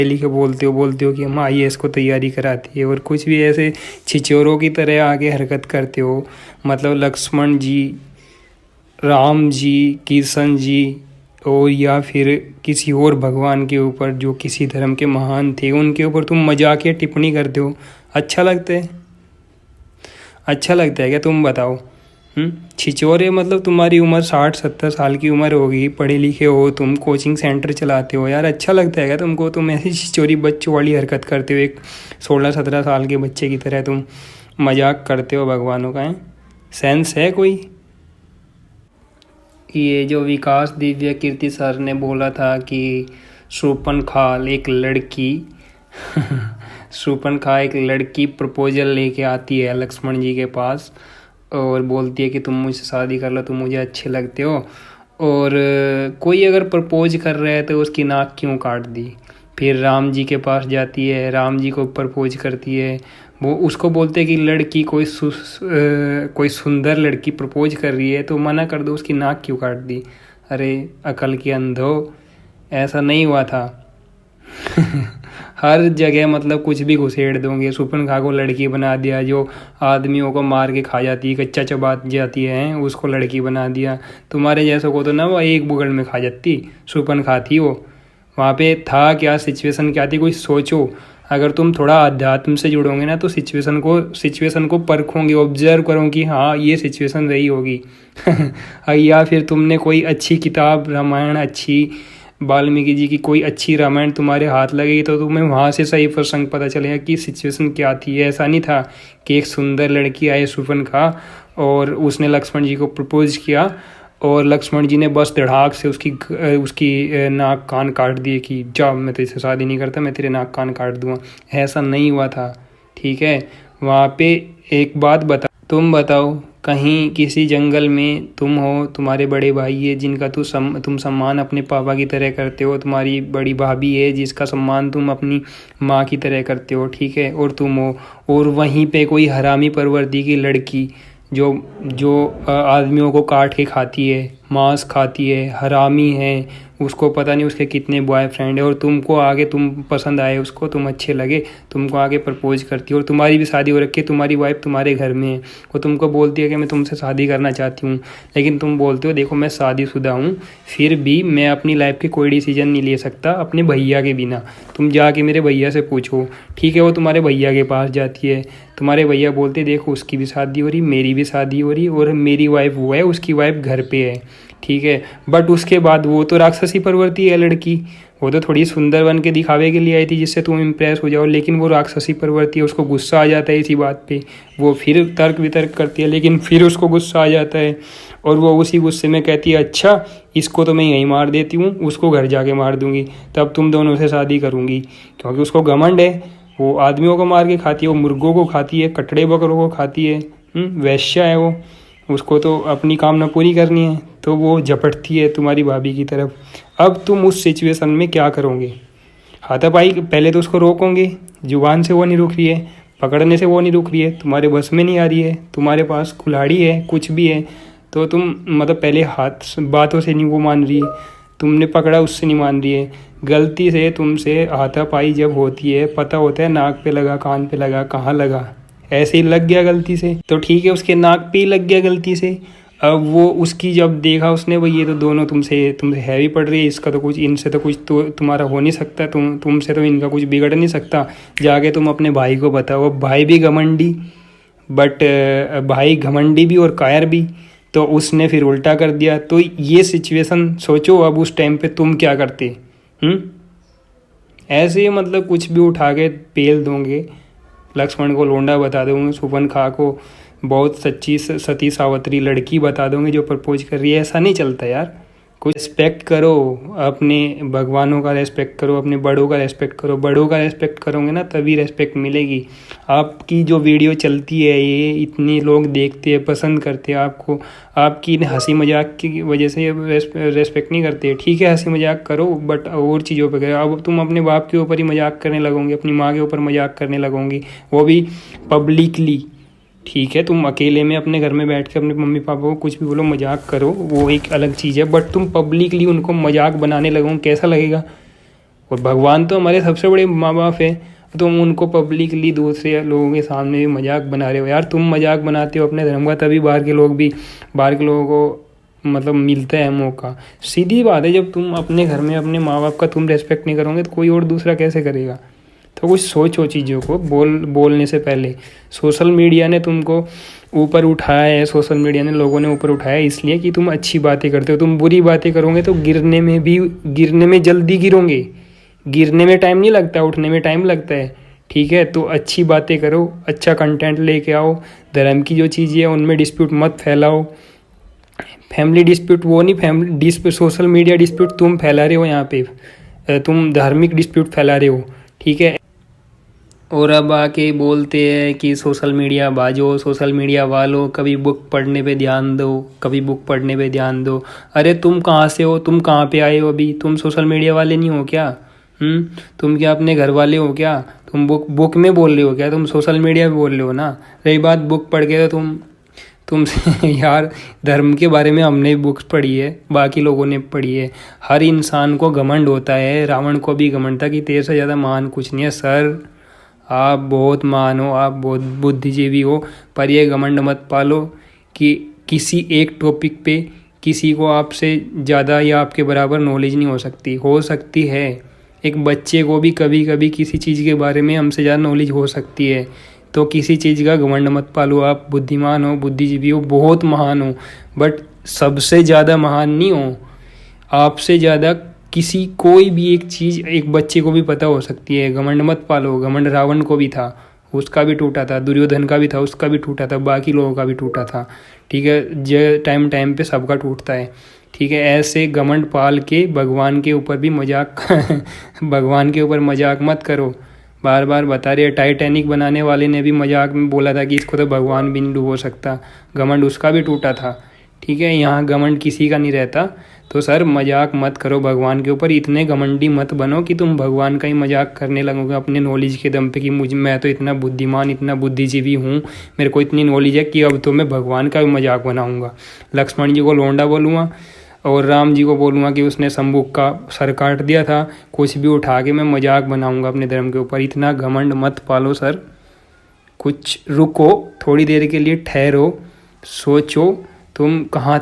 Daily के बोलते हो कि हम आईएएस को तैयारी कराती है, और कुछ भी ऐसे छिचोरों की तरह आगे हरकत करते हो। मतलब लक्ष्मण जी, राम जी, कृष्ण जी, और या फिर किसी और भगवान के ऊपर जो किसी धर्म के महान थे, उनके ऊपर तुम मजाकिया टिप्पणी करते हो। अच्छा लगता है? अच्छा लगता है क्या? तुम बताओ। छिचोरे, मतलब तुम्हारी उम्र 60-70 साल की उम्र होगी, पढ़े लिखे हो, तुम कोचिंग सेंटर चलाते हो यार, अच्छा लगता है क्या तुमको? तुम ऐसी छिचोरी बच्चों वाली हरकत करते हो, एक 16-17 साल के बच्चे की तरह तुम मजाक करते हो भगवानों का। है सेंस है कोई? ये जो विकास दिव्य कीर्ति सर ने बोला था कि शूर्पणखा एक लड़की शूर्पणखा एक लड़की प्रपोजल लेके आती है लक्ष्मण जी के पास, और बोलती है कि तुम मुझसे शादी कर लो, तुम मुझे अच्छे लगते हो। और कोई अगर प्रपोज कर रहा है तो उसकी नाक क्यों काट दी। फिर राम जी के पास जाती है, राम जी को प्रपोज करती है, वो उसको बोलते हैं कि लड़की कोई सुंदर लड़की प्रपोज कर रही है तो मना कर दो, उसकी नाक क्यों काट दी। अरे अकल के अंधो, ऐसा नहीं हुआ था। हर जगह मतलब कुछ भी घुसेड़ दोगे। शूर्पणखा को लड़की बना दिया, जो आदमियों को मार के खा जाती है, कच्चा चबा जाती है, उसको लड़की बना दिया। तुम्हारे जैसों को तो ना वो एक बुगड़ में खा जाती। शूर्पणखा थी वो। वहाँ पे था क्या, सिचुएशन क्या थी, कोई सोचो। अगर तुम थोड़ा अध्यात्म से जुड़ोगे ना तो सिचुएशन को परखोगे, ऑब्जर्व करो कि हाँ ये सिचुएशन रही होगी। या फिर तुमने कोई अच्छी किताब, रामायण, अच्छी वाल्मीकि जी की कोई अच्छी रामायण तुम्हारे हाथ लगेगी तो तुम्हें वहाँ से सही प्रसंग पता चलेगा कि सिचुएशन क्या थी। ऐसा नहीं था कि एक सुंदर लड़की आई शूर्पणखा और उसने लक्ष्मण जी को प्रपोज किया और लक्ष्मण जी ने बस धड़ाक से उसकी नाक कान काट दिए कि जा, मैं तेरे से शादी नहीं करता, मैं तेरे नाक कान काट दूंगा। ऐसा नहीं हुआ था, ठीक है। वहाँ पे एक बात तुम बताओ, कहीं किसी जंगल में तुम हो, तुम्हारे बड़े भाई है जिनका तुम सम्मान अपने पापा की तरह करते हो, तुम्हारी बड़ी भाभी है जिसका सम्मान तुम अपनी माँ की तरह करते हो, ठीक है, और तुम हो, और वहीं पे कोई हरामी परवर्ती की लड़की जो जो आदमियों को काट के खाती है, मांस खाती है, हरामी है, उसको पता नहीं उसके कितने बॉयफ्रेंड है, और तुमको आगे तुम पसंद आए उसको, तुम अच्छे लगे, तुमको आगे प्रपोज करती है, और तुम्हारी भी शादी हो रखी है, तुम्हारी वाइफ तुम्हारे घर में है, वो तुमको बोलती है कि मैं तुमसे शादी करना चाहती हूँ, लेकिन तुम बोलते हो देखो मैं शादीशुदा हूँ, फिर भी मैं अपनी लाइफ के कोई डिसीजन नहीं ले सकता अपने भैया के बिना। तुम जाके मेरे भैया से पूछो, ठीक है। वो तुम्हारे भैया के पास जाती है, तुम्हारे भैया बोलते देखो उसकी भी शादी हो रही, मेरी भी शादी हो रही, और मेरी वाइफ वो है, उसकी वाइफ घर पे है, ठीक है। बट उसके बाद वो तो राक्षसी प्रवृत्ति है लड़की, वो तो थोड़ी सुंदर बन के दिखावे के लिए आई थी जिससे तुम इम्प्रेस हो जाओ, लेकिन वो राक्षसी प्रवृत्ति है, उसको गुस्सा आ जाता है इसी बात पे, वो फिर तर्क वितर्क करती है, लेकिन फिर उसको गुस्सा आ जाता है और वो उसी गुस्से में कहती है अच्छा इसको तो मैं यहीं मार देती हूँ, उसको घर जाके मार दूंगी, तब तुम दोनों से शादी करूँगी। क्योंकि उसको घमंड है, वो आदमियों को मार के खाती है, वो मुर्गों को खाती है, कटड़े बकरों को खाती है, वैश्या है वो, उसको तो अपनी कामना पूरी करनी है, तो वो झपटती है तुम्हारी भाभी की तरफ। अब तुम उस सिचुएशन में क्या करोगे? हाथापाई पहले तो उसको रोकोगे, जुबान से वो नहीं रुक रही है, पकड़ने से वो नहीं रुक रही है, तुम्हारे बस में नहीं आ रही है, तुम्हारे पास कुल्हाड़ी है, कुछ भी है, तो तुम मतलब पहले बातों से नहीं वो मान रही है, तुमने पकड़ा उससे नहीं मान रही है, गलती से तुमसे हाथापाई जब होती है पता होता है नाक पे लगा, कान पे लगा, कहाँ लगा, ऐसे ही लग गया गलती से तो ठीक है, उसके नाक पे ही लग गया गलती से। अब वो उसकी जब देखा उसने भाई ये तो दोनों तुमसे हैवी पड़ रही है, इसका तो कुछ, इनसे तो कुछ तो तुम्हारा हो नहीं सकता, तुमसे तो इनका कुछ बिगड़ नहीं सकता, जाके तुम अपने भाई को बताओ। भाई भी घमंडी, बट भाई घमंडी भी और कायर भी, तो उसने फिर उल्टा कर दिया। तो ये सिचुएशन सोचो, अब उस टाइम पे तुम क्या करते? ऐसे मतलब कुछ भी उठा के पेल दोगे, लक्ष्मण को लोंडा बता दोगे, शूर्पणखा को बहुत सच्ची सती सावित्री लड़की बता दोगे जो प्रपोज कर रही है। ऐसा नहीं चलता यार, कुछ रिस्पेक्ट करो, अपने भगवानों का रेस्पेक्ट करो, अपने बड़ों का रेस्पेक्ट करो। बड़ों का रेस्पेक्ट करोगे ना तभी रेस्पेक्ट मिलेगी। आपकी जो वीडियो चलती है ये इतने लोग देखते हैं, पसंद करते हैं आपको, आपकी हंसी मजाक की वजह से रेस्पेक्ट नहीं करते। ठीक है हंसी मजाक करो बट और चीज़ों पे करो। अब तुम अपने बाप के ऊपर ही मजाक करने लगोगे, अपनी माँ के ऊपर मजाक करने लगोगी, वो भी पब्लिकली। ठीक है तुम अकेले में अपने घर में बैठ के अपने मम्मी पापा को कुछ भी बोलो, मजाक करो, वो एक अलग चीज़ है, बट तुम पब्लिकली उनको मजाक बनाने लगो, कैसा लगेगा? और भगवान तो हमारे सबसे बड़े माँ बाप है, तुम उनको पब्लिकली दूसरे लोगों के सामने भी मजाक बना रहे हो यार। तुम मजाक बनाते हो अपने धर्म का, तभी बाहर के लोगों को मतलब मिलता है मौका। सीधी बात है, जब तुम अपने घर में अपने माँ बाप का तुम रेस्पेक्ट नहीं करोगे तो कोई और दूसरा कैसे करेगा। तो कुछ सोचो चीज़ों को बोलने से पहले। सोशल मीडिया ने तुमको ऊपर उठाया है, सोशल मीडिया ने लोगों ने ऊपर उठाया है इसलिए कि तुम अच्छी बातें करते हो। तुम बुरी बातें करोगे तो गिरने में जल्दी गिरोगे। गिरने में टाइम नहीं लगता, उठने में टाइम लगता है। ठीक है, तो अच्छी बातें करो, अच्छा कंटेंट लेके आओ, धर्म की जो चीज़ें हैं उनमें डिस्प्यूट मत फैलाओ। फैमिली डिस्प्यूट वो नहीं, सोशल मीडिया डिस्प्यूट तुम फैला रहे हो यहाँ पे, तुम धार्मिक डिस्प्यूट फैला रहे हो। ठीक है, और अब आके बोलते हैं कि सोशल मीडिया बाजो, सोशल मीडिया वालों कभी बुक पढ़ने पे ध्यान दो, कभी बुक पढ़ने पे ध्यान दो। अरे तुम कहाँ से हो, तुम कहाँ पे आए हो अभी? तुम सोशल मीडिया वाले नहीं हो क्या? तुम क्या अपने घर वाले हो क्या? तुम बुक में बोल रहे हो क्या? तुम सोशल मीडिया पे बोल रहे हो ना। रही बात बुक पढ़ के, तो तुमसे यार धर्म के बारे में हमने बुक्स पढ़ी है, बाकी लोगों ने पढ़ी है। हर इंसान को घमंड होता है, रावण को भी घमंड था कि तेरे से ज़्यादा महान कुछ नहीं है। सर आप बहुत महान हो, आप बहुत बुद्धिजीवी हो, पर ये घमंड मत पालो कि किसी एक टॉपिक पे किसी को आपसे ज़्यादा या आपके बराबर नॉलेज नहीं हो सकती है। एक बच्चे को भी कभी कभी किसी चीज़ के बारे में हमसे ज़्यादा नॉलेज हो सकती है। तो किसी चीज़ का घमंड मत पालो। आप बुद्धिमान हो, बुद्धिजीवी हो, बहुत महान हो, बट सबसे ज़्यादा महान नहीं हो। आपसे ज़्यादा कोई भी एक चीज़ एक बच्चे को भी पता हो सकती है। घमंड मत पालो। घमंड रावण को भी था, उसका भी टूटा था। दुर्योधन का भी था, उसका भी टूटा था। बाकी लोगों का भी टूटा था। ठीक है, टाइम पे सबका टूटता है। ठीक है, ऐसे घमंड पाल के भगवान के ऊपर भी मजाक भगवान के ऊपर मजाक मत करो। बार बार बता रहे, टाइटैनिक बनाने वाले ने भी मजाक में बोला था कि इसको तो भगवान भी नहीं डुबो सकता। घमंड उसका भी टूटा था। ठीक है, यहाँ घमंड किसी का नहीं रहता। तो सर मजाक मत करो भगवान के ऊपर। इतने घमंडी मत बनो कि तुम भगवान का ही मजाक करने लगोगे अपने नॉलेज के दम पे कि मैं तो इतना बुद्धिमान, इतना बुद्धिजीवी हूँ, मेरे को इतनी नॉलेज है कि अब तो मैं भगवान का भी मजाक बनाऊँगा। लक्ष्मण जी को लौंडा बोलूँगा और राम जी को बोलूँगा कि उसने शंभुक का सर काट दिया था। कुछ भी उठा के मैं मजाक बनाऊँगा अपने धर्म के ऊपर। इतना घमंड मत पालो सर। कुछ रुको, थोड़ी देर के लिए ठहरो, सोचो तुम कहाँ